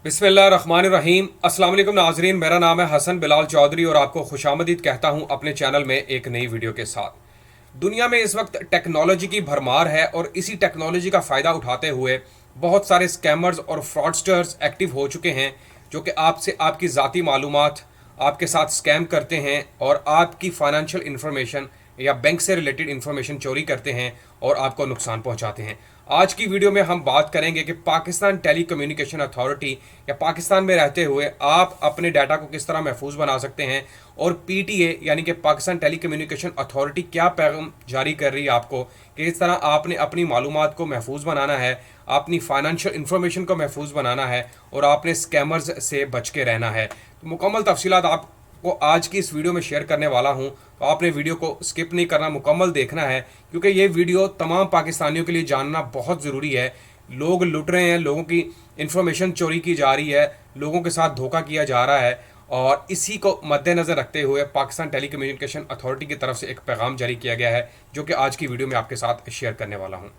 बिस्मिल्लाहिर्रहमानिर्रहीम। अस्सलाम वालेकुम नाजरीन, मेरा नाम है हसन बिलाल चौधरी और आपको खुशामदीद कहता हूं अपने चैनल में एक नई वीडियो के साथ। दुनिया में इस वक्त टेक्नोलॉजी की भरमार है और इसी टेक्नोलॉजी का फ़ायदा उठाते हुए बहुत सारे स्कैमर्स और फ्रॉडस्टर्स एक्टिव हो चुके हैं जो कि आपसे आपकी ज़ाती मालूमात आपके साथ स्कैम करते हैं और आपकी फाइनेंशियल इन्फॉर्मेशन या बैंक से रिलेटेड इन्फॉर्मेशन चोरी करते हैं और आपको नुकसान पहुंचाते हैं। आज की वीडियो में हम बात करेंगे कि पाकिस्तान टेली कम्युनिकेशन अथॉरिटी या पाकिस्तान में रहते हुए आप अपने डाटा को किस तरह महफूज बना सकते हैं और पीटीए यानी कि पाकिस्तान टेली कम्युनिकेशन अथॉरिटी क्या पैगाम जारी कर रही है आपको कि इस तरह आपने अपनी मालूमात को महफूज बनाना है, अपनी फाइनेंशियल इन्फॉर्मेशन को महफूज बनाना है और आपने स्कैमर्स से बच के रहना है। तो मुकम्मल तफसीलात आपको आज की इस वीडियो में शेयर करने वाला हूं, तो आपने वीडियो को स्किप नहीं करना, मुकम्मल देखना है क्योंकि ये वीडियो तमाम पाकिस्तानियों के लिए जानना बहुत ज़रूरी है। लोग लुट रहे हैं, लोगों की इन्फॉर्मेशन चोरी की जा रही है, लोगों के साथ धोखा किया जा रहा है और इसी को मद्देनज़र रखते हुए पाकिस्तान टेली कम्युनिकेशन अथॉरिटी की तरफ से एक पैगाम जारी किया गया है जो कि आज की वीडियो में आपके साथ शेयर करने वाला हूँ।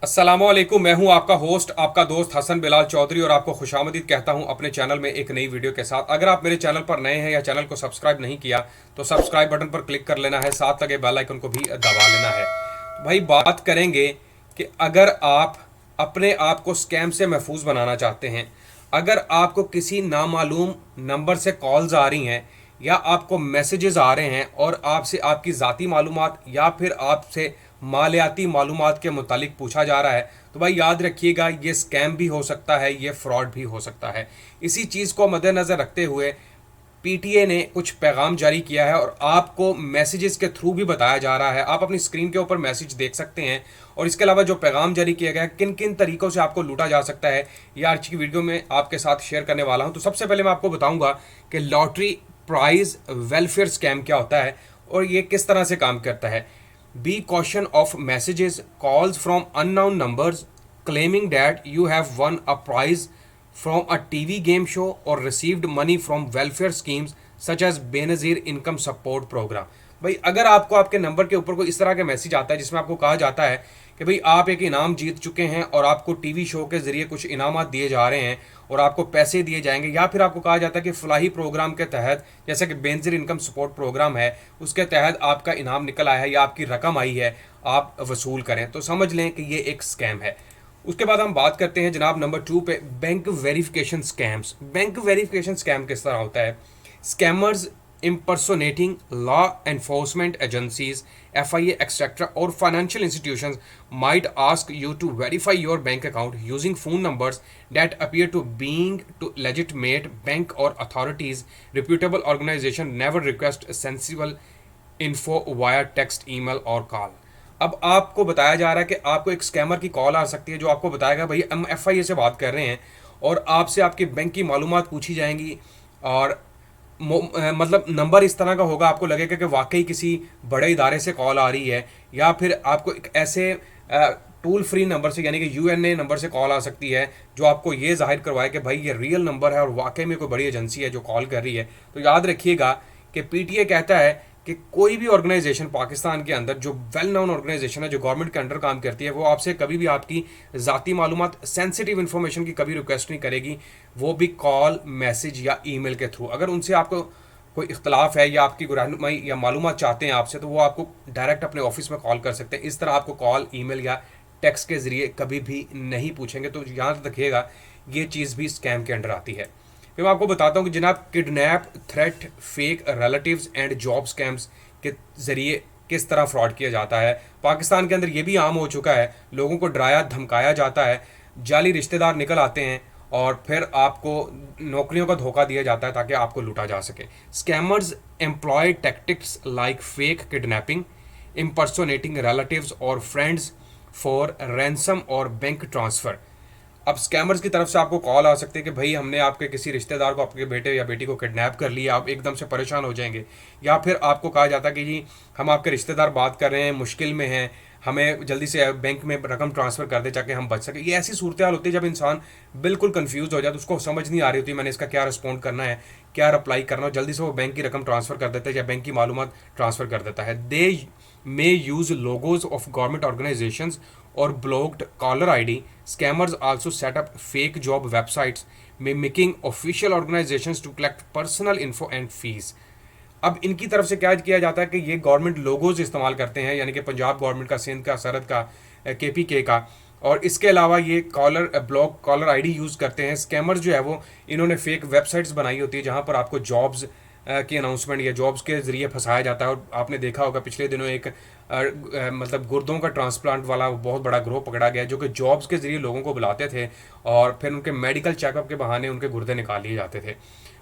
अस्सलामुअलैकुम, मैं हूं आपका होस्ट, आपका दोस्त हसन बिलाल चौधरी और आपको खुशामदीद कहता हूं अपने चैनल में एक नई वीडियो के साथ। अगर आप मेरे चैनल पर नए हैं या चैनल को सब्सक्राइब नहीं किया तो सब्सक्राइब बटन पर क्लिक कर लेना है, साथ लगे बेल आइकन को भी दबा लेना है। तो भाई बात करेंगे कि अगर आप अपने आप को स्कैम से महफूज बनाना चाहते हैं, अगर आपको किसी नामालूम नंबर से कॉल्स आ रही हैं या आपको मैसेजेस आ रहे हैं और आपसे आपकी ज़ाती मालूमात या फिर आपसे मालियाती मालूमात के मुतालिक पूछा जा रहा है, तो भाई याद रखिएगा ये स्कैम भी हो सकता है, ये फ्रॉड भी हो सकता है। इसी चीज़ को मद्देनज़र रखते हुए पीटीए ने कुछ पैगाम जारी किया है और आपको मैसेजेस के थ्रू भी बताया जा रहा है। आप अपनी स्क्रीन के ऊपर मैसेज देख सकते हैं और इसके अलावा जो पैगाम जारी किया गया है, किन किन तरीक़ों से आपको लूटा जा सकता है, ये आज की वीडियो में आपके साथ शेयर करने वाला हूँ। तो सबसे पहले मैं आपको बताऊँगा कि लॉटरी प्राइज़ वेलफेयर स्कैम क्या होता है और ये किस तरह से काम करता है। Be caution of messages, calls from unknown numbers claiming that you have won a prize from a TV game show or received money from welfare schemes such as Benazir Income Support Program। भाई अगर आपको आपके number के ऊपर कोई इस तरह का मैसेज आता है जिसमें आपको कहा जाता है कि भाई आप एक इनाम जीत चुके हैं और आपको टीवी शो के ज़रिए कुछ इनामात दिए जा रहे हैं और आपको पैसे दिए जाएंगे, या फिर आपको कहा जाता है कि फलाही प्रोग्राम के तहत, जैसे कि बेनजीर इनकम सपोर्ट प्रोग्राम है, उसके तहत आपका इनाम निकल आया है या आपकी रकम आई है, आप वसूल करें, तो समझ लें कि ये एक स्कैम है। उसके बाद हम बात करते हैं जनाब नंबर 2 पे, bank verification scams. Bank verification scam किस तरह होता है? Scammers impersonating law enforcement agencies, FIA, etc., or financial institutions might ask you to verify your bank account using phone numbers that appear to being to legitimate bank or authorities. Reputable organization never request sensible info via text, email or call। अब आपको बताया जा रहा है कि आपको एक scammer की कॉल आ सकती है जो आपको बताएगा भाई हम FIA से बात कर रहे हैं और आपसे आपके बैंक की मालूमात पूछी जाएंगी और मतलब नंबर इस तरह का होगा, आपको लगेगा कि वाकई किसी बड़े इदारे से कॉल आ रही है, या फिर आपको एक ऐसे टोल फ्री नंबर से यानी कि UNA नंबर से कॉल आ सकती है जो आपको ये जाहिर करवाए कि भाई ये रियल नंबर है और वाकई में कोई बड़ी एजेंसी है जो कॉल कर रही है। तो याद रखिएगा कि पीटीए कहता है कि कोई भी ऑर्गेनाइजेशन पाकिस्तान के अंदर जो वेल नोन ऑर्गेनाइजेशन है, जो गवर्नमेंट के अंडर काम करती है, वो आपसे कभी भी आपकी ज़ाती मालूमात, सेंसिटिव इन्फॉर्मेशन की कभी रिक्वेस्ट नहीं करेगी, वो भी कॉल, मैसेज या ईमेल के थ्रू। अगर उनसे आपको कोई इख्तलाफ है या आपकी रहनुमाई या मालूमात चाहते हैं आपसे, तो वो आपको डायरेक्ट अपने ऑफिस में कॉल कर सकते हैं। इस तरह आपको कॉल, ईमेल या टेक्स्ट के ज़रिए कभी भी नहीं पूछेंगे। तो यहाँ रखिएगा ये चीज़ भी स्कैम के अंडर आती है। फिर मैं आपको बताता हूँ कि जनाब kidnap, threat, fake relatives and job scams के ज़रिए किस तरह फ्रॉड किया जाता है। पाकिस्तान के अंदर ये भी आम हो चुका है, लोगों को डराया धमकाया जाता है, जाली रिश्तेदार निकल आते हैं और फिर आपको नौकरियों का धोखा दिया जाता है ताकि आपको लूटा जा सके। Scammers employ tactics like fake kidnapping, impersonating relatives और फ्रेंड्स फॉर रैंसम और बैंक ट्रांसफ़र। अब स्कैमर्स की तरफ से आपको कॉल आ सकती है कि भाई हमने आपके किसी रिश्तेदार को, आपके बेटे या बेटी को किडनैप कर लिया, आप एकदम से परेशान हो जाएंगे। या फिर आपको कहा जाता है कि जी हम आपके रिश्तेदार बात कर रहे हैं, मुश्किल में हैं, हमें जल्दी से बैंक में रकम ट्रांसफ़र कर दे ताकि हम बच सकें। ये ऐसी सूरत हाल होती है जब इंसान बिल्कुल कन्फ्यूज़ हो जाए, तो उसको समझ नहीं आ रही होती मैंने इसका क्या रिस्पॉन्ड करना है, क्या रिप्लाई करना हो, जल्दी से वो बैंक की रकम ट्रांसफ़र कर देता है या बैंक की मालूमात ट्रांसफ़र कर देता है। दे may use logos of government organizations or blocked caller ID. Scammers also set up fake job websites mimicking official organizations to collect personal info and fees. अब इनकी तरफ से क्या किया जाता है कि ये गवर्नमेंट लोगोज इस्तेमाल करते हैं, यानी कि पंजाब गवर्नमेंट का, सिंध का, सरहद का, केपीके का, और इसके अलावा ये ब्लॉक कॉलर आईडी यूज़ करते हैं। स्कैमर जो है वो इन्होंने फेक वेबसाइट्स बनाई होती है जहाँ पर आपको जॉब्स की अनाउंसमेंट या जॉब्स के ज़रिए फंसाया जाता है। और आपने देखा होगा पिछले दिनों एक मतलब गुर्दों का ट्रांसप्लांट वाला बहुत बड़ा ग्रोह पकड़ा गया जो कि जॉब्स के ज़रिए लोगों को बुलाते थे और फिर उनके मेडिकल चेकअप के बहाने उनके गुर्दे निकाल लिए जाते थे।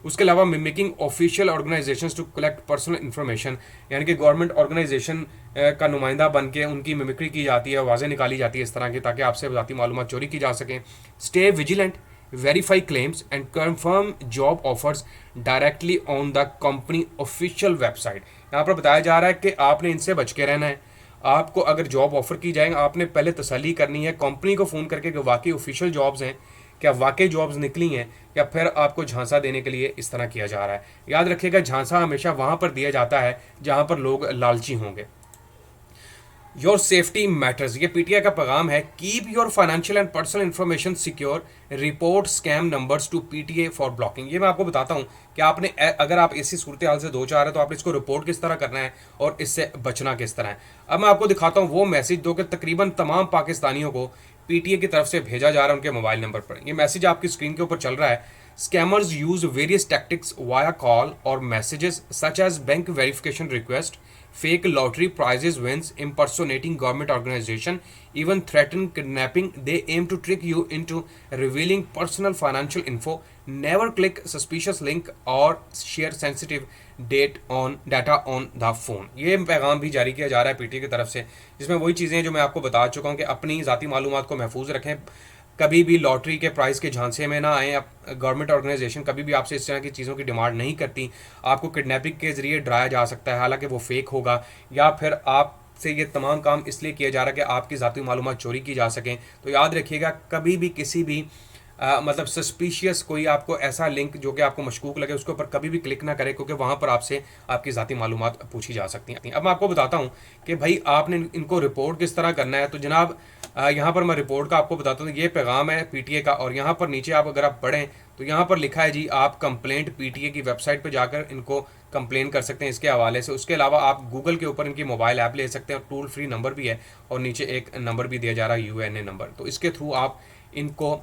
उसके अलावा mimicking official organisations to collect personal information, यानी कि गवर्नमेंट ऑर्गेनाइजेशन का नुमाइंदा बन के उनकी मिमिक्री की जाती है, आवाज़ें निकाली जाती है इस तरह की, ताकि आपसे ज़ाती मालूमात चोरी की जा सकें। Stay vigilant, verify claims and confirm job offers directly on the company official website. यहाँ पर बताया जा रहा है कि आपने इनसे बच के रहना है। आपको अगर जॉब ऑफर की जाए, आपने पहले तसल्ली करनी है कंपनी को फ़ोन करके कि वाकई ऑफिशियल जॉब्स हैं, क्या वाकई जॉब्स निकली हैं, या फिर आपको झांसा देने के लिए इस तरह किया जा रहा है। याद रखिएगा, झांसा हमेशा वहाँ पर दिया जाता है जहाँ पर लोग लालची होंगे। योर सेफ्टी मैटर्स, ये पीटीआई का पैगाम है। Keep your financial and personal information secure, report scam numbers to PTA for blocking. ये मैं आपको बताता हूँ कि आपने अगर आप इसी सूरत हाल से दो चार है तो आपने इसको रिपोर्ट किस तरह करना है और इससे बचना किस तरह है। अब मैं आपको दिखाता हूँ वो मैसेज जो कि तकरीबन तमाम पाकिस्तानियों को पीटीए की तरफ से भेजा जा रहा है उनके मोबाइल नंबर पर। ये मैसेज आपकी स्क्रीन के ऊपर चल रहा है। Scammers use various tactics via call और messages such as bank verification request, fake lottery prizes wins, impersonating government organization, even threaten kidnapping. They aim to trick you into revealing personal financial info. Never click suspicious link or share sensitive data on the phone. ये पैगाम भी जारी किया जा रहा है PTA की तरफ से, जिसमें वही चीज़ें जो मैं आपको बता चुका हूँ कि अपनी ज़ाती मालूमात को महफूज रखें, कभी भी लॉटरी के प्राइस के झांसे में ना आए। गवर्नमेंट ऑर्गेनाइजेशन कभी भी आपसे इस तरह की चीज़ों की डिमांड नहीं करती। आपको किडनैपिंग के ज़रिए डराया जा सकता है, हालांकि वो फेक होगा, या फिर आपसे ये तमाम काम इसलिए किया जा रहा है कि आपकी ज़ाती मालूमात चोरी की जा सकें। तो याद रखिएगा, कभी भी किसी भी मतलब सस्पिशियस कोई आपको ऐसा लिंक जो कि आपको मशकूक लगे उसके ऊपर कभी भी क्लिक ना करें, क्योंकि वहाँ पर आपसे आपकी ज़ाती मालूमात पूछी जा सकती हैं। अब मैं आपको बताता हूँ कि भाई आपने इनको रिपोर्ट किस तरह करना है। तो जनाब यहाँ पर मैं रिपोर्ट का आपको बताता हूँ। ये पैगाम है पीटीए का, और यहाँ पर नीचे आप अगर आप पढ़ें तो यहाँ पर लिखा है जी, आप कंप्लेंट पीटीए की वेबसाइट पर जाकर इनको कंप्लेन कर सकते हैं इसके हवाले से। उसके अलावा आप गूगल के ऊपर इनकी मोबाइल ऐप ले सकते हैं, और टोल फ्री नंबर भी है, और नीचे एक नंबर भी दिया जा रहा है यूएनए नंबर। तो इसके थ्रू आप इनको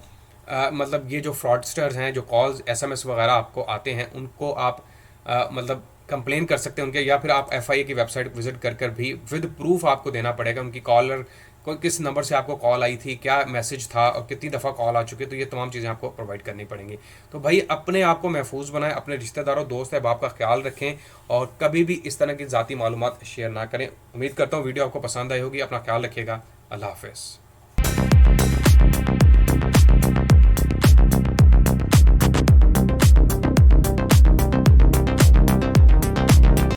मतलब ये जो फ्रॉडस्टर्स हैं, जो कॉल्स एसएमएस वगैरह आपको आते हैं, उनको आप मतलब कंप्लेन कर सकते हैं उनके, या फिर आप एफआईए की वेबसाइट विजिट कर भी विद प्रूफ आपको देना पड़ेगा उनकी कॉलर को, किस नंबर से आपको कॉल आई थी, क्या मैसेज था और कितनी दफ़ा कॉल आ चुकी है। तो ये तमाम चीज़ें आपको प्रोवाइड करनी पड़ेंगी। तो भाई अपने आप को महफूज बनाएं, अपने रिश्तेदारों, दोस्त अहबाब का ख्याल रखें, और कभी भी इस तरह की ज़ाती मालूमात शेयर ना करें। उम्मीद करता हूँ वीडियो आपको पसंद आई होगी। अपना ख्याल रखिएगा। अल्लाह हाफ़िज़।